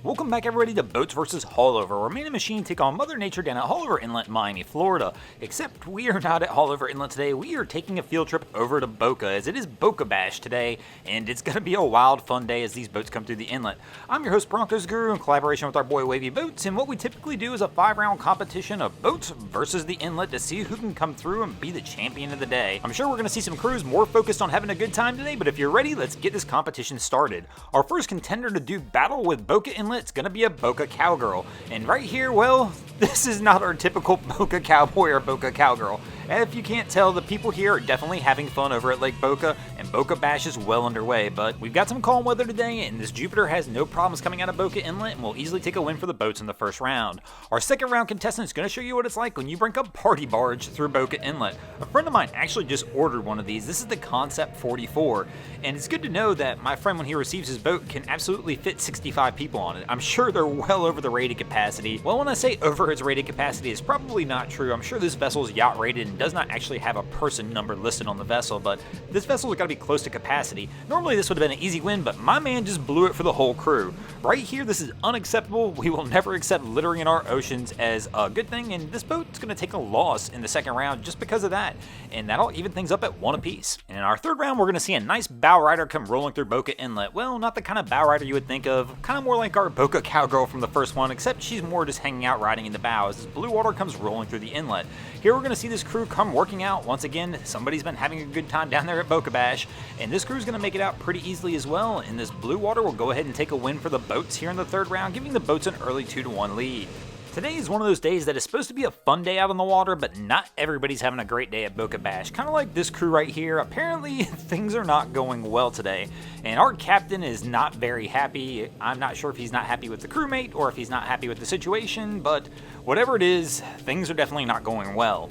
Welcome back everybody to Boats vs. Haulover, where me and the machine take on Mother Nature down at Haulover Inlet in Miami, Florida. Except we are not at Haulover Inlet today, we are taking a field trip over to Boca, as it is Boca Bash today, and it's going to be a wild fun day as these boats come through the inlet. I'm your host Broncos Guru in collaboration with our boy Wavy Boats, and what we typically do is a 5-round competition of boats versus the inlet to see who can come through and be the champion of the day. I'm sure we're going to see some crews more focused on having a good time today, but if you're ready, let's get this competition started. Our first contender to do battle with Boca Inlet it's gonna be a Boca Cowgirl. And right here, well, this is not our typical Boca Cowboy or Boca Cowgirl. If you can't tell, the people here are definitely having fun over at Lake Boca, and Boca Bash is well underway, but we've got some calm weather today, and this Jupiter has no problems coming out of Boca Inlet, and will easily take a win for the boats in the first round. Our second round contestant is going to show you what it's like when you bring a party barge through Boca Inlet. A friend of mine actually just ordered one of these. This is the Concept 44, and it's good to know that my friend, when he receives his boat, can absolutely fit 65 people on it. I'm sure they're well over the rated capacity. Well, when I say over its rated capacity, it's probably not true. I'm sure this vessel is yacht rated and does not actually have a person number listed on the vessel, but this vessel's got to be close to capacity. Normally this would have been an easy win, but my man just blew it for the whole crew. Right here, this is unacceptable. We will never accept littering in our oceans as a good thing, and this boat's going to take a loss in the second round just because of that, and that'll even things up at 1 apiece. And in our third round, we're going to see a nice bow rider come rolling through Boca Inlet. Well, not the kind of bow rider you would think of, kind of more like our Boca Cowgirl from the first one, except she's more just hanging out riding in the bow as this blue water comes rolling through the inlet. Here we're going to see this crew come working out. Once again, somebody's been having a good time down there at Boca Bash, and this crew's going to make it out pretty easily as well, and this blue water will go ahead and take a win for the boats here in the third round, giving the boats an early 2-1 lead. Today is one of those days that is supposed to be a fun day out on the water, but not everybody's having a great day at Boca Bash. Kind of like this crew right here. Apparently, things are not going well today, and our captain is not very happy. I'm not sure if he's not happy with the crewmate or if he's not happy with the situation, but whatever it is, things are definitely not going well.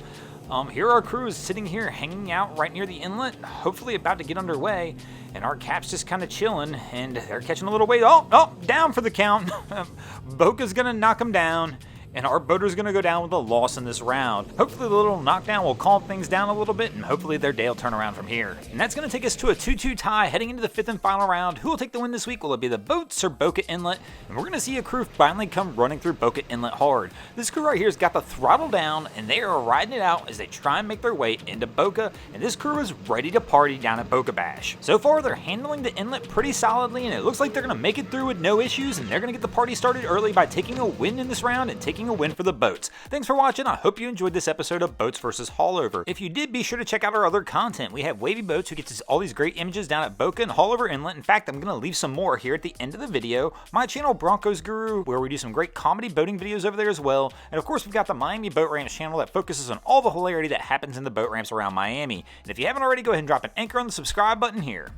Here our crew is sitting here hanging out right near the inlet, hopefully about to get underway, and our cap's just kind of chilling, and they're catching a little weight. Oh, down for the count. Boca's gonna knock him down, and our boater's going to go down with a loss in this round. Hopefully the little knockdown will calm things down a little bit, and hopefully their day will turn around from here. And that's going to take us to a 2-2 tie heading into the fifth and final round. Who will take the win this week? Will it be the boats or Boca Inlet? And we're going to see a crew finally come running through Boca Inlet hard. This crew right here has got the throttle down, and they are riding it out as they try and make their way into Boca, and this crew is ready to party down at Boca Bash. So far, they're handling the inlet pretty solidly, and it looks like they're going to make it through with no issues, and they're going to get the party started early by taking a win in this round and taking a win for the boats. Thanks for watching. I hope you enjoyed this episode of Boats vs. Haulover. If you did, be sure to check out our other content. We have Wavy Boats, who gets us all these great images down at Boca and Haulover Inlet. In fact, I'm going to leave some more here at the end of the video. My channel, Broncos Guru, where we do some great comedy boating videos over there as well. And of course, we've got the Miami Boat Ramps channel that focuses on all the hilarity that happens in the boat ramps around Miami. And if you haven't already, go ahead and drop an anchor on the subscribe button here.